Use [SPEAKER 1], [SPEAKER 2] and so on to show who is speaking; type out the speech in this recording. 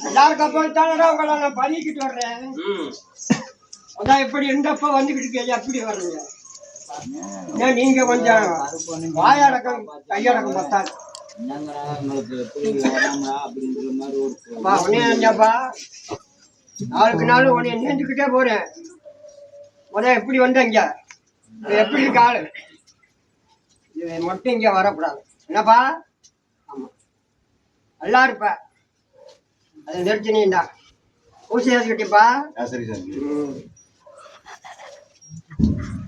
[SPEAKER 1] எல்லாருக்கும் அப்புறம் தானடா உங்களை நான் பண்ணிக்கிட்டு வர்றேன். அதான் எப்படி இருந்தப்ப வந்துகிட்டு இருக்கீங்க, எப்படி வர்றீங்க? ஏன் நீங்க கொஞ்சம் வாயடக்கம் கையடக்கம் பத்தாது. நாளுக்கு நாள் உன்னை நேர்ந்துக்கிட்டே போறேன். முதல்ல எப்படி வந்தீங்க, எப்படி இருக்கு ஆளு? இது மட்டும் இங்க வரக்கூடாது என்னப்பா? ஆமா நல்லா இருப்ப. அது நெரிச்சினா ஊசி ஏற்றிக்கிட்டப்பா.